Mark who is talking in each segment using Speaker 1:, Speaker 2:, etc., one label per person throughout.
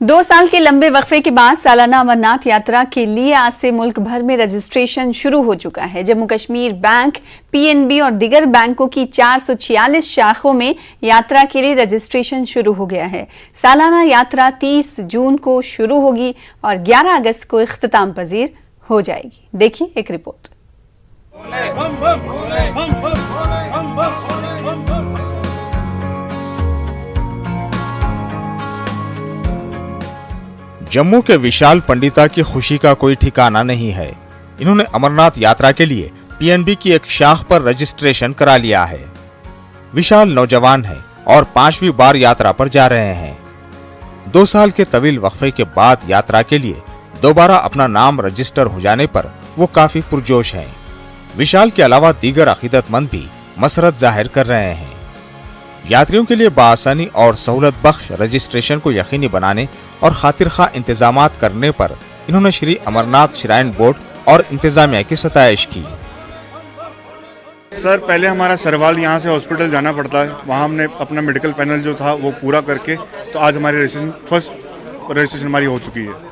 Speaker 1: 2 साल के लंबे वक्फे के बाद सालाना अमरनाथ यात्रा के लिए आज से मुल्क भर में रजिस्ट्रेशन शुरू हो चुका है। जम्मू कश्मीर बैंक, पीएनबी और दीगर बैंकों की 446 शाखों में यात्रा के लिए रजिस्ट्रेशन शुरू हो गया है। सालाना यात्रा 30 जून को शुरू होगी और 11 अगस्त को इख्तिताम पजीर हो जाएगी। देखिए एक रिपोर्ट।
Speaker 2: जम्मू के विशाल पंडिता की खुशी का कोई ठिकाना नहीं है। इन्होंने अमरनाथ यात्रा के लिए पीएनबी की एक शाख पर रजिस्ट्रेशन करा लिया है। विशाल नौजवान है और 5वीं बार यात्रा पर जा रहे हैं। 2 साल के तवील वक्फे के बाद यात्रा के लिए दोबारा अपना नाम रजिस्टर हो जाने पर वो काफी पुरजोश हैं। विशाल के अलावा दीगर अकीदतमंद भी मसरत जाहिर कर रहे हैं। यात्रियों के लिए बाआसानी और सहूलत बख्श रजिस्ट्रेशन को यकीनी बनाने और खातिर खा इंतजामात करने पर इन्होंने श्री अमरनाथ श्राइन बोर्ड और इंतजामिया की सताइश की।
Speaker 3: सर, पहले हमारा सरवाल यहाँ से हॉस्पिटल जाना पड़ता है, वहाँ हमने अपना मेडिकल पैनल जो था वो पूरा करके तो आज हमारी फर्स्ट रजिस्ट्रेशन हमारी हो चुकी है।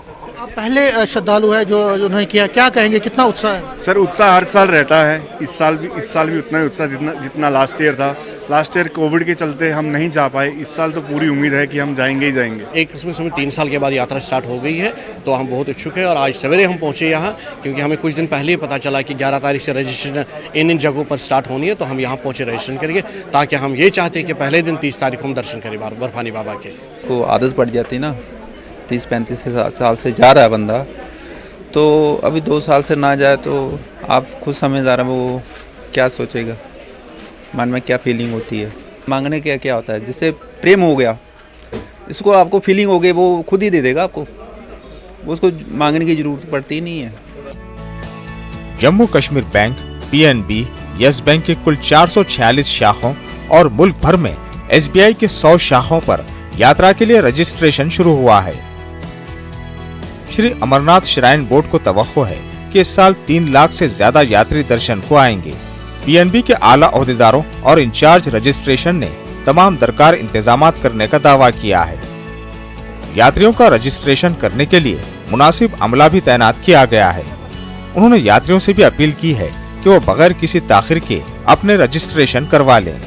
Speaker 4: पहले श्रद्धालु है जो उन्होंने किया, क्या कहेंगे, कितना उत्साह है?
Speaker 3: सर, उत्साह हर साल रहता है। इस साल भी उतना ही उत्साह जितना लास्ट ईयर था। लास्ट ईयर कोविड के चलते हम नहीं जा पाए। इस साल तो पूरी उम्मीद है कि हम जाएंगे ही जाएंगे।
Speaker 5: एक किस्म से 3 साल के बाद यात्रा स्टार्ट हो गई है, तो हम बहुत इच्छुक है और आज सवेरे हम पहुंचे यहाँ, क्योंकि हमें कुछ दिन पहले ही पता चला कि 11 तारीख से रजिस्ट्रेशन इन जगहों पर स्टार्ट होनी है, तो हम यहाँ पहुँचे रजिस्ट्रेशन करेंगे, ताकि हम ये चाहते हैं कि पहले दिन 30 तारीख को हम दर्शन करें बर्फानी बाबा के।
Speaker 6: तो आदत पड़ जाती ना, 30-35 साल से जा रहा है बंदा, तो अभी 2 साल से ना जाए तो आप खुद समझदार हैं वो क्या सोचेगा, मन में क्या फीलिंग होती है। मांगने का क्या होता है, जिससे प्रेम हो गया, इसको आपको फीलिंग हो गई, वो खुद ही दे देगा आपको, उसको मांगने की जरूरत पड़ती ही नहीं है।
Speaker 2: Jammu Kashmir bank, PNB, yes bank की कुल 446 शाखों और मुल्क भर में एसबीआई के 100 शाखों पर यात्रा के लिए रजिस्ट्रेशन शुरू हुआ है। श्री अमरनाथ श्राइन बोर्ड को तवक्को है कि इस साल 3 लाख से ज्यादा यात्री दर्शन को आएंगे। पीएनबी के आला ओहदेदारों और इंचार्ज रजिस्ट्रेशन ने तमाम दरकार इंतजामात करने का दावा किया है। यात्रियों का रजिस्ट्रेशन करने के लिए मुनासिब अमला भी तैनात किया गया है। उन्होंने यात्रियों से भी अपील की है कि वो बगैर किसी ताखिर के अपने रजिस्ट्रेशन करवा लें।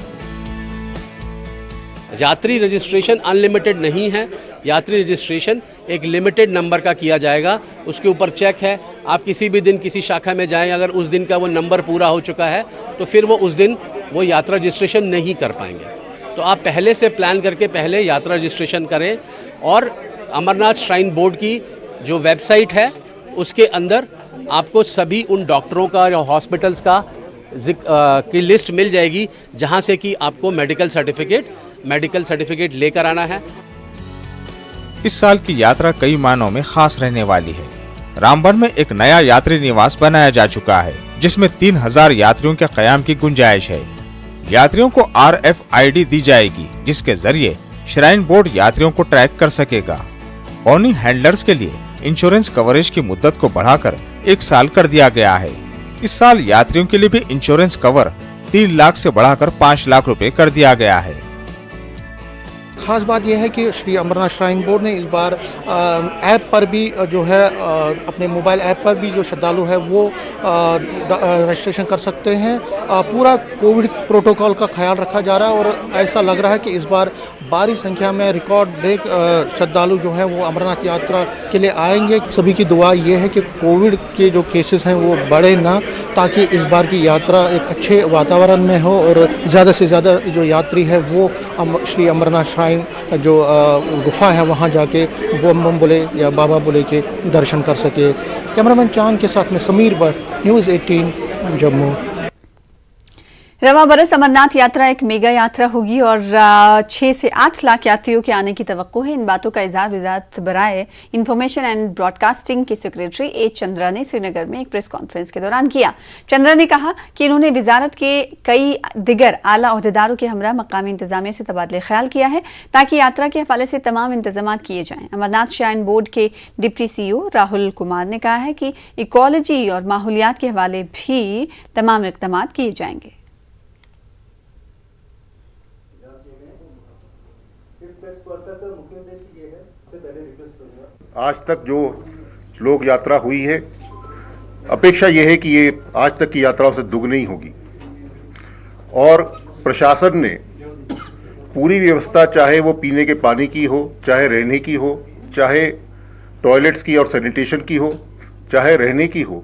Speaker 7: यात्री रजिस्ट्रेशन अनलिमिटेड नहीं है। यात्री रजिस्ट्रेशन एक लिमिटेड नंबर का किया जाएगा, उसके ऊपर चेक है। आप किसी भी दिन किसी शाखा में जाएं, अगर उस दिन का वो नंबर पूरा हो चुका है तो फिर वो उस दिन वो यात्रा रजिस्ट्रेशन नहीं कर पाएंगे। तो आप पहले से प्लान करके पहले यात्रा रजिस्ट्रेशन करें और अमरनाथ श्राइन बोर्ड की जो वेबसाइट है उसके अंदर आपको सभी उन डॉक्टरों का या हॉस्पिटल्स का की लिस्ट मिल जाएगी जहाँ से कि आपको मेडिकल सर्टिफिकेट लेकर आना है।
Speaker 2: इस साल की यात्रा कई मायनों में खास रहने वाली है। रामबन में एक नया यात्री निवास बनाया जा चुका है, जिसमें 3000 यात्रियों के कयाम की गुंजाइश है। यात्रियों को RFID दी जाएगी, जिसके जरिए श्राइन बोर्ड यात्रियों को ट्रैक कर सकेगा। पॉनी हैंडलर्स के लिए इंश्योरेंस कवरेज की मुद्दत को बढ़ाकर 1 साल कर दिया गया है। इस साल यात्रियों के लिए भी इंश्योरेंस कवर 3 लाख से बढ़ाकर 5 लाख रुपए कर दिया गया है।
Speaker 4: खास बात यह है कि श्री अमरनाथ श्राइन बोर्ड ने इस बार ऐप पर भी जो है अपने मोबाइल ऐप पर भी जो श्रद्धालु है वो रजिस्ट्रेशन कर सकते हैं। पूरा कोविड प्रोटोकॉल का ख्याल रखा जा रहा है और ऐसा लग रहा है कि इस बार भारी संख्या में रिकॉर्ड ब्रेक श्रद्धालु जो है वो अमरनाथ यात्रा के लिए आएंगे। सभी की दुआ ये है कि कोविड के जो केसेस हैं वो बढ़े ना, ताकि इस बार की यात्रा एक अच्छे वातावरण में हो और ज़्यादा से ज़्यादा जो यात्री है वो श्री अमरनाथ श्राइन जो गुफा है वहाँ जाके बम बम बोले या बाबा बोले के दर्शन कर सके। कैमरामैन चांद के साथ में समीर भट्ट, न्यूज़ 18 जम्मू।
Speaker 1: रवा बरस अमरनाथ यात्रा एक मेगा यात्रा होगी और 6 से 8 लाख यात्रियों के आने की तवक्को है। इन बातों का इज़हार वज़ारत बराए इंफॉर्मेशन एंड ब्रॉडकास्टिंग के सेक्रेटरी ए चंद्रा ने श्रीनगर में एक प्रेस कॉन्फ्रेंस के दौरान किया। चंद्रा ने कहा कि इन्होंने वजारत के कई दिगर आला ओहदेदारों के हमरा मकामी इंतजामिया से तबादले ख्याल किया है, ताकि यात्रा के हवाले से तमाम इंतजाम किए जाएँ। अमरनाथ श्राइन बोर्ड के डिप्टी CEO राहुल कुमार ने कहा है कि इकोलॉजी और माहौलियात के हवाले भी तमाम इक़दाम किए जाएंगे।
Speaker 8: प्रेस वार्ता आज तक जो लोग यात्रा हुई है, अपेक्षा यह है कि ये आज तक की यात्राओं से दुगनी होगी और प्रशासन ने पूरी व्यवस्था, चाहे वो पीने के पानी की हो, चाहे रहने की हो, चाहे टॉयलेट्स की और सैनिटेशन की हो, चाहे रहने की हो,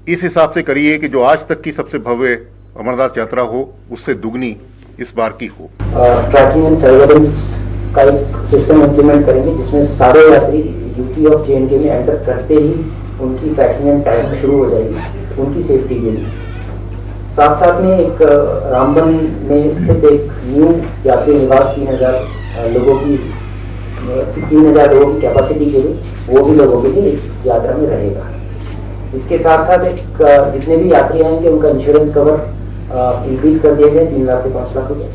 Speaker 8: इस हिसाब से करी है कि जो आज तक की सबसे भव्य अमरनाथ यात्रा हो उससे दुगनी इस बार की हो।
Speaker 9: ट्रैकिंग एंड सर्वेलेंस का एक सिस्टम इम्प्लीमेंट करेंगे जिसमें सारे यात्री यूपी और JNK में एंटर करते ही उनकी ट्रैकिंग एंड टाइम शुरू हो जाएगी उनकी सेफ्टी के लिए। साथ साथ में एक रामबन में स्थित एक न्यू यात्री निवास 3,000 लोगों की कैपेसिटी के लिए, वो भी लोगों के लिए इस यात्रा में रहेगा। इसके साथ साथ एक जितने भी यात्री आएंगे उनका इंश्योरेंस कवर इंक्रीज कर दिया गया 3 लाख से 5 लाख रुपए।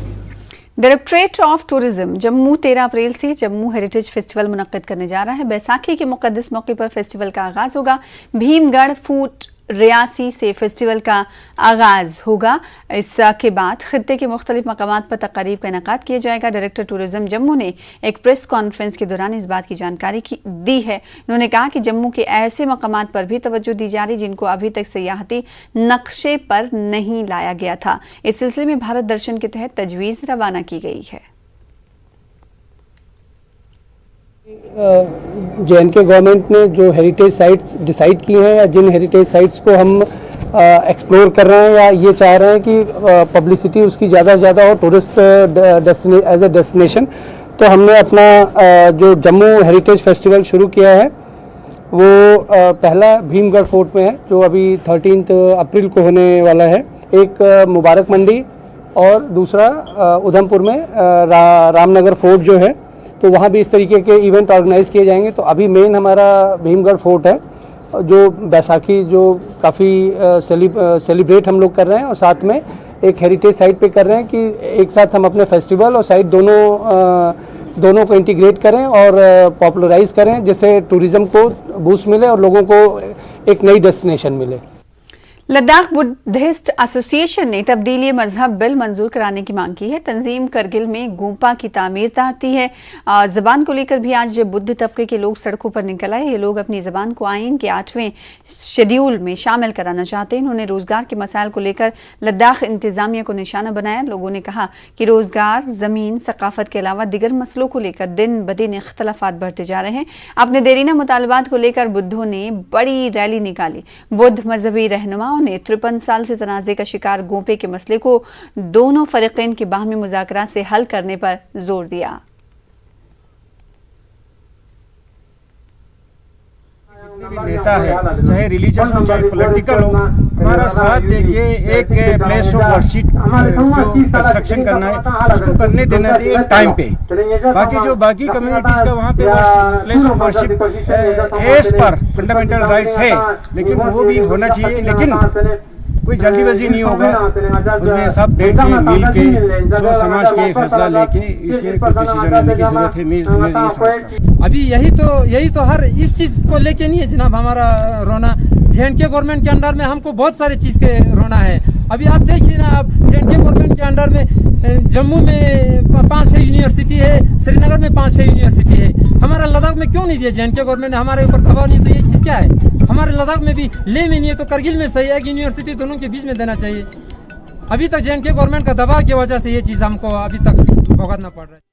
Speaker 1: डायरेक्टरेट ऑफ टूरिज्म जम्मू 13 अप्रैल से जम्मू हेरिटेज फेस्टिवल मुनक्किद करने जा रहा है। बैसाखी के मुक़द्दस मौके पर फेस्टिवल का आगाज होगा। भीमगढ़ फूट रियासी से फेस्टिवल का आगाज होगा। इसके बाद खित्ते के मुख्तलिफ मकामात पर तकारीब का इनेकाद किया जाएगा। डायरेक्टर टूरिज्म जम्मू ने एक प्रेस कॉन्फ्रेंस के दौरान इस बात की जानकारी दी है। उन्होंने कहा कि जम्मू के ऐसे मकामात पर भी तवज्जो दी जा रही जिनको अभी तक सियाहती नक्शे पर नहीं लाया गया था। इस सिलसिले में भारत दर्शन के तहत तजवीज़ रवाना की गई है।
Speaker 10: JNK गवर्नमेंट ने जो हेरिटेज साइट्स डिसाइड की हैं या जिन हेरिटेज साइट्स को हम एक्सप्लोर कर रहे हैं या ये चाह रहे हैं कि पब्लिसिटी उसकी ज़्यादा से ज़्यादा हो टूरिस्ट एज ए डेस्टिनेशन, तो हमने अपना जो जम्मू हेरिटेज फेस्टिवल शुरू किया है वो पहला भीमगढ़ फोर्ट में है जो अभी 13 अप्रैल को होने वाला है। एक मुबारक मंडी और दूसरा उधमपुर में रामनगर फोर्ट जो है, तो वहाँ भी इस तरीके के इवेंट ऑर्गेनाइज किए जाएंगे। तो अभी मेन हमारा भीमगढ़ फोर्ट है जो बैसाखी जो काफ़ी सेलिब्रेट हम लोग कर रहे हैं और साथ में एक हेरिटेज साइट पे कर रहे हैं कि एक साथ हम अपने फेस्टिवल और साइट दोनों को इंटीग्रेट करें और पॉपुलराइज करें जिससे टूरिज़्म को बूस्ट मिले और लोगों को एक नई डेस्टिनेशन मिले।
Speaker 1: लद्दाख बुद्धिस्ट एसोसिएशन ने तब्दीली मजहब बिल मंजूर कराने की मांग की है। तंजीम करगिल में गोंपा की तामीर चाहती है। ज़बान को लेकर भी आज बुद्ध तबके के लोग सड़कों पर निकल आए। ये लोग अपनी ज़बान को आइन के 8वें शेड्यूल में शामिल कराना चाहते हैं। उन्होंने रोज़गार के मसाइल को लेकर लद्दाख इंतज़ामिया को निशाना बनाया। लोगों ने कहा कि रोज़गार, ज़मीन, सकाफत के अलावा दिगर मसलों को लेकर दिन ब दिन इख्तलाफात बढ़ते जा रहे हैं। अपने देरीना मुतालबात को लेकर बुद्धों ने बड़ी रैली निकाली। बुद्ध मजहबी रहनुमाओं ने 53 साल से तनाज़े का शिकार गोंपे के मसले को दोनों फरीक़ैन के बाहमी मुज़ाकरात से हल करने पर जोर दिया।
Speaker 11: नेता है, चाहे रिलीजियस हो चाहे पॉलिटिकल हो, हमारा साथ देखिए। एक प्लेस ऑफ वर्शिप जो कंस्ट्रक्शन करना है उसको करने देना चाहिए टाइम पे। बाकी जो बाकी कम्युनिटीज का वहाँ पे place of worship as per fundamental rights है, लेकिन वो भी होना चाहिए। लेकिन कोई जल्दीबाजी नहीं होगा, उसमें सब बैठ के मिल के सोच समझ के फैसला लेके इसमें कुछ डिसीजन लेने की जरूरत है। मैं ये समझता हूँ।
Speaker 12: अभी यही तो हर इस चीज को लेके नहीं है जनाब हमारा रोना। JNK गवर्नमेंट के अंडर में हमको बहुत सारे चीज के रोना है। अभी आप देखिए ना, आप JNK गवर्नमेंट के अंडर में जम्मू में 5-6 यूनिवर्सिटी है, श्रीनगर में 5-6 यूनिवर्सिटी है। हमारा लद्दाख में क्यों नहीं दिया JNK गवर्नमेंट ने? हमारे ऊपर दबाव नहीं, तो ये चीज क्या है? हमारे लद्दाख में भी ले में नहीं है तो करगिल में सही है। एक यूनिवर्सिटी दोनों के बीच में देना चाहिए। अभी तक JNK गवर्नमेंट का दबाव की वजह से ये चीज हमको अभी तक भुगतना पड़ रहा है।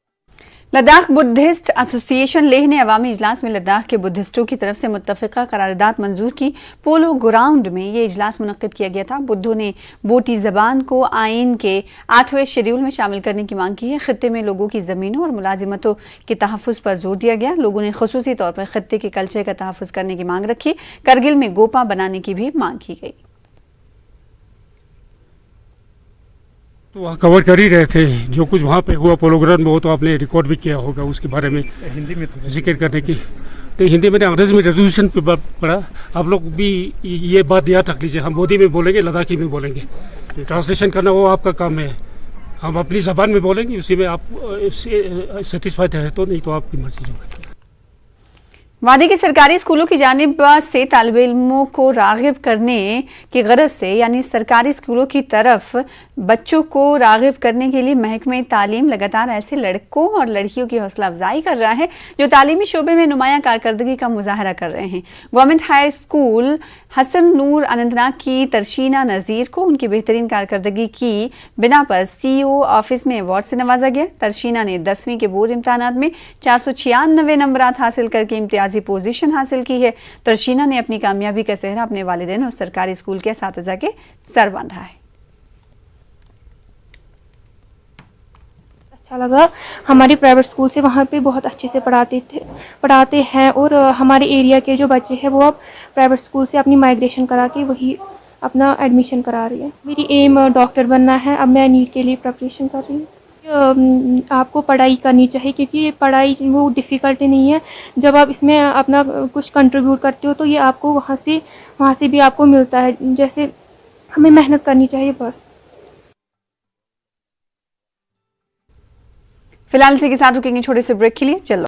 Speaker 1: लद्दाख बुद्धिस्ट एसोसिएशन लेह ने अवामी इजलास में लद्दाख के बुद्धिस्टों की तरफ से मुत्तफ़िका करारदाद मंजूर की। पोलो ग्राउंड में ये इजलास मुनक्किद किया गया था। बुद्धों ने बोटी ज़बान को आइन के 8वें शेड्यूल में शामिल करने की मांग की है। खित्ते में लोगों की ज़मीनों और मुलाजिमतों के तहफ़्फ़ुज़ पर जोर दिया गया। लोगों ने ख़ुसूसी तौर पर खित्ते के कल्चर का तहफ़्फ़ुज़ करने की मांग रखी। करगिल में गोपा बनाने की भी मांग की गई।
Speaker 13: तो वहाँ कवर कर ही रहे थे जो कुछ वहाँ पे हुआ पोलोग्राम में, वो तो आपने रिकॉर्ड भी किया होगा उसके बारे में हिंदी में जिक्र करने की। तो हिंदी में अंग्रेजी में रेजोल्यूशन पे पढ़ा। आप लोग भी ये बात याद रख लीजिए, हम मोदी में बोलेंगे, लद्दाखी में बोलेंगे। ट्रांसलेशन करना वो आपका काम है। हम अपनी ज़बान में बोलेंगे, उसी में आप सेटिस्फाइड है तो, नहीं तो आपकी मर्जी।
Speaker 1: वादी के सरकारी स्कूलों की जानिब से तालिब इल्मों को राग़िब करने की गरज से यानी सरकारी स्कूलों की तरफ बच्चों को राग़िब करने के लिए महकमे तालीम लगातार ऐसे लड़कों और लड़कियों की हौसला अफजाई कर रहा है जो तालीमी शोबे में नुमाया कारकर्दगी का मुजाहरा कर रहे हैं। गवर्नमेंट हाई स्कूल हसन नूर अनंतनाग की तरशीना नज़ीर को उनकी बेहतरीन कारकर्दगी की बिना पर CEO ऑफिस में अवार्ड से नवाजा गया। तरशीना ने 10वीं के बोर्ड इम्तहानात में 496 नंबरात हासिल करके इम्तियाजी पोजीशन हासिल की है। तरशीना ने अपनी कामयाबी का सेहरा अपने वालिदैन और सरकारी स्कूल के असातिज़ा के सर बांधा है।
Speaker 14: अच्छा लगा, हमारी प्राइवेट स्कूल से वहाँ पे बहुत अच्छे से पढ़ाते हैं और हमारे एरिया के जो बच्चे हैं वो अब प्राइवेट स्कूल से अपनी माइग्रेशन करा के वही अपना एडमिशन करा रही है। मेरी एम डॉक्टर बनना है, अब मैं नीट के लिए प्रिपरेशन कर रही हूँ। आपको पढ़ाई करनी चाहिए क्योंकि पढ़ाई वो डिफ़िकल्ट नहीं है। जब आप इसमें अपना कुछ कंट्रीब्यूट करते हो तो ये आपको वहाँ से भी आपको मिलता है। जैसे हमें मेहनत करनी चाहिए बस।
Speaker 1: फिलहाल इसी के साथ रुकेंगे छोटे से ब्रेक के लिए। चलो।